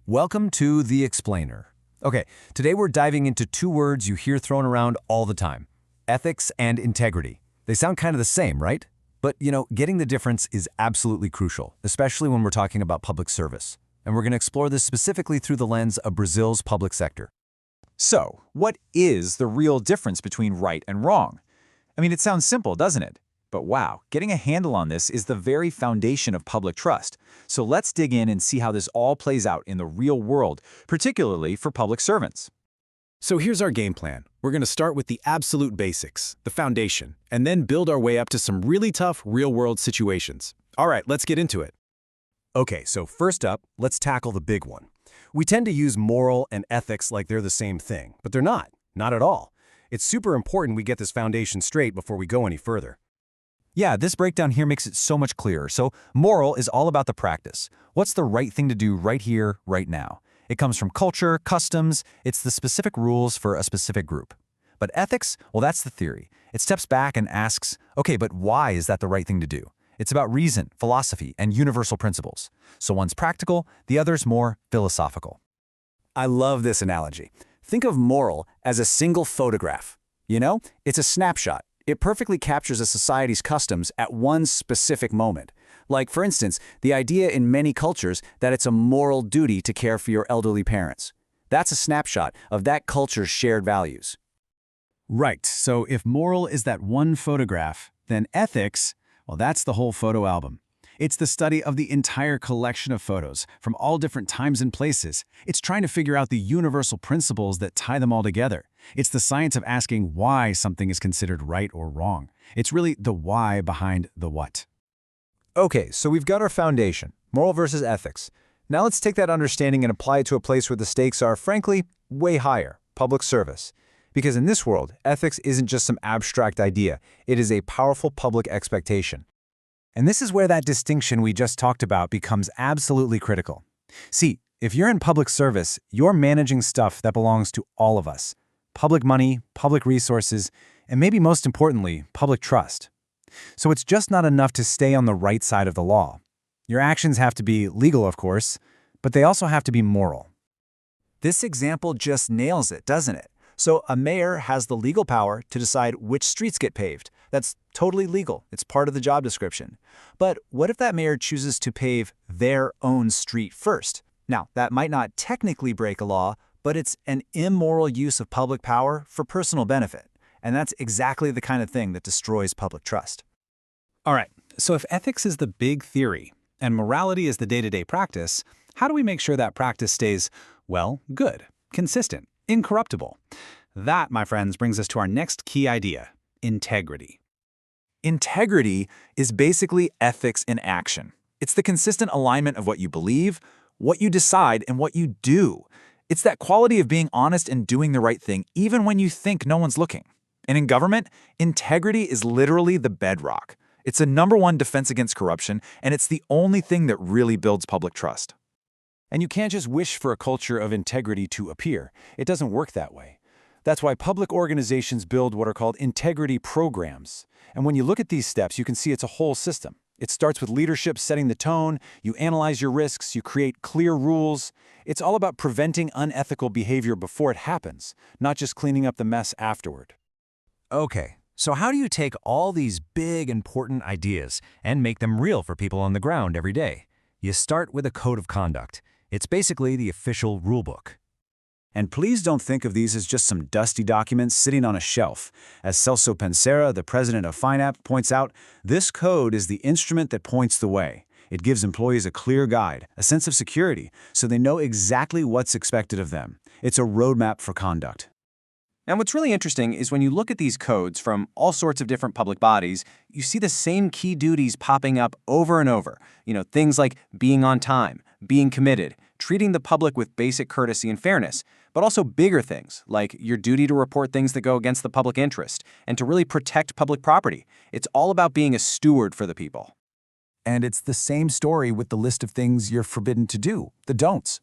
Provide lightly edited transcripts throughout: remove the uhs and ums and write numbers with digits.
Welcome to The Explainer. Okay, today we're diving into two words you hear thrown around all the time: ethics and integrity. They sound kind of the same, right? But, getting the difference is absolutely crucial, especially when we're talking about public service. And we're going to explore this specifically through the lens of Brazil's public sector. So, what is the real difference between right and wrong? I mean, it sounds simple, doesn't it? But wow, getting a handle on this is the very foundation of public trust. So let's dig in and see how this all plays out in the real world, particularly for public servants. So here's our game plan. We're going to start with the absolute basics, the foundation, and then build our way up to some really tough real-world situations. All right, let's get into it. Okay, so first up, let's tackle the big one. We tend to use moral and ethics like they're the same thing, but they're not. Not at all. It's super important we get this foundation straight before we go any further. Yeah, this breakdown here makes it so much clearer. So moral is all about the practice. What's the right thing to do right here, right now? It comes from culture, customs, it's the specific rules for a specific group. But ethics, well, that's the theory. It steps back and asks, okay, but why is that the right thing to do? It's about reason, philosophy, and universal principles. So one's practical, the other's more philosophical. I love this analogy. Think of moral as a single photograph. It's a snapshot. It perfectly captures a society's customs at one specific moment. Like, for instance, the idea in many cultures that it's a moral duty to care for your elderly parents. That's a snapshot of that culture's shared values. Right, so if moral is that one photograph, then ethics, well, that's the whole photo album. It's the study of the entire collection of photos from all different times and places. It's trying to figure out the universal principles that tie them all together. It's the science of asking why something is considered right or wrong. It's really the why behind the what. Okay, so we've got our foundation, moral versus ethics. Now let's take that understanding and apply it to a place where the stakes are, frankly, way higher: public service. Because in this world, ethics isn't just some abstract idea. It is a powerful public expectation. And this is where that distinction we just talked about becomes absolutely critical. See, if you're in public service, you're managing stuff that belongs to all of us. Public money, public resources, and maybe most importantly, public trust. So it's just not enough to stay on the right side of the law. Your actions have to be legal, of course, but they also have to be moral. This example just nails it, doesn't it? So a mayor has the legal power to decide which streets get paved. That's totally legal. It's part of the job description. But what if that mayor chooses to pave their own street first? Now, that might not technically break a law, but it's an immoral use of public power for personal benefit. And that's exactly the kind of thing that destroys public trust. All right, so if ethics is the big theory and morality is the day-to-day practice, how do we make sure that practice stays, well, good, consistent, incorruptible? That, my friends, brings us to our next key idea: integrity. Integrity is basically ethics in action. It's the consistent alignment of what you believe, what you decide, and what you do. It's that quality of being honest and doing the right thing even when you think no one's looking. And in government, integrity is literally the bedrock. It's a #1 defense against corruption, and it's the only thing that really builds public trust. And you can't just wish for a culture of integrity to appear. It doesn't work that way. That's why public organizations build what are called integrity programs. And when you look at these steps, you can see it's a whole system. It starts with leadership setting the tone, you analyze your risks, you create clear rules. It's all about preventing unethical behavior before it happens, not just cleaning up the mess afterward. Okay, so how do you take all these big, important ideas and make them real for people on the ground every day? You start with a code of conduct. It's basically the official rulebook. And please don't think of these as just some dusty documents sitting on a shelf. As Celso Pancera, the president of FINAP, points out, this code is the instrument that points the way. It gives employees a clear guide, a sense of security, so they know exactly what's expected of them. It's a roadmap for conduct. And what's really interesting is when you look at these codes from all sorts of different public bodies, you see the same key duties popping up over and over. Things like being on time, being committed, treating the public with basic courtesy and fairness, but also bigger things like your duty to report things that go against the public interest and to really protect public property. It's all about being a steward for the people. And it's the same story with the list of things you're forbidden to do, the don'ts.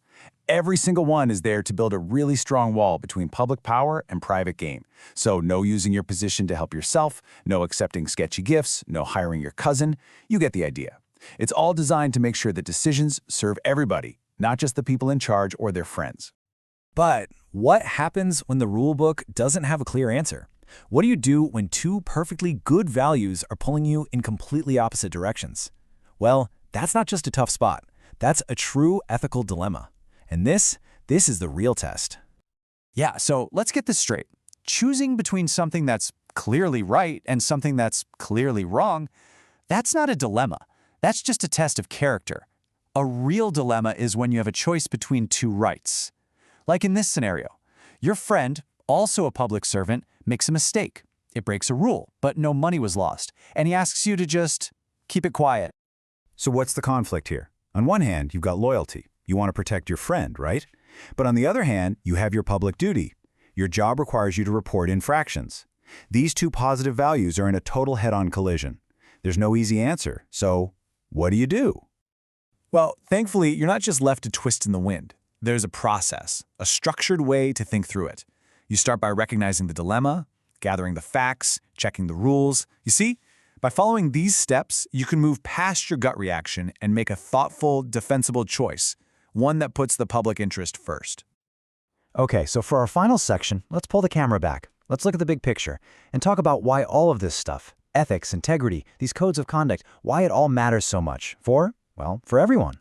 Every single one is there to build a really strong wall between public power and private gain. So no using your position to help yourself, no accepting sketchy gifts, no hiring your cousin. You get the idea. It's all designed to make sure that decisions serve everybody, not just the people in charge or their friends. But what happens when the rulebook doesn't have a clear answer? What do you do when two perfectly good values are pulling you in completely opposite directions? Well, that's not just a tough spot. That's a true ethical dilemma. And this is the real test. Yeah, so let's get this straight. Choosing between something that's clearly right and something that's clearly wrong, that's not a dilemma. That's just a test of character. A real dilemma is when you have a choice between two rights. Like in this scenario, your friend, also a public servant, makes a mistake. It breaks a rule, but no money was lost, and he asks you to just keep it quiet. So what's the conflict here? On one hand, you've got loyalty. You want to protect your friend, right? But on the other hand, you have your public duty. Your job requires you to report infractions. These two positive values are in a total head-on collision. There's no easy answer, so what do you do? Well, thankfully, you're not just left to twist in the wind. There's a process, a structured way to think through it. You start by recognizing the dilemma, gathering the facts, checking the rules. You see, by following these steps, you can move past your gut reaction and make a thoughtful, defensible choice, one that puts the public interest first. Okay, so for our final section, let's pull the camera back. Let's look at the big picture and talk about why all of this stuff, ethics, integrity, these codes of conduct, why it all matters so much for everyone.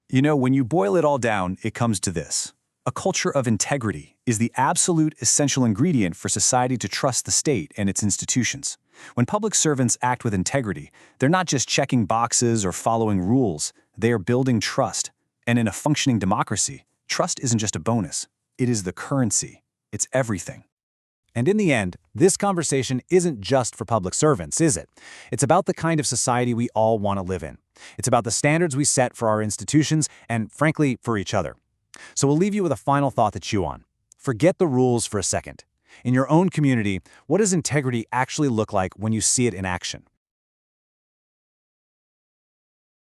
You know, when you boil it all down, it comes to this. A culture of integrity is the absolute essential ingredient for society to trust the state and its institutions. When public servants act with integrity, they're not just checking boxes or following rules. They are building trust. And in a functioning democracy, trust isn't just a bonus. It is the currency. It's everything. And in the end, this conversation isn't just for public servants, is it? It's about the kind of society we all want to live in. It's about the standards we set for our institutions and, frankly, for each other. So we'll leave you with a final thought to chew on. Forget the rules for a second. In your own community, what does integrity actually look like when you see it in action?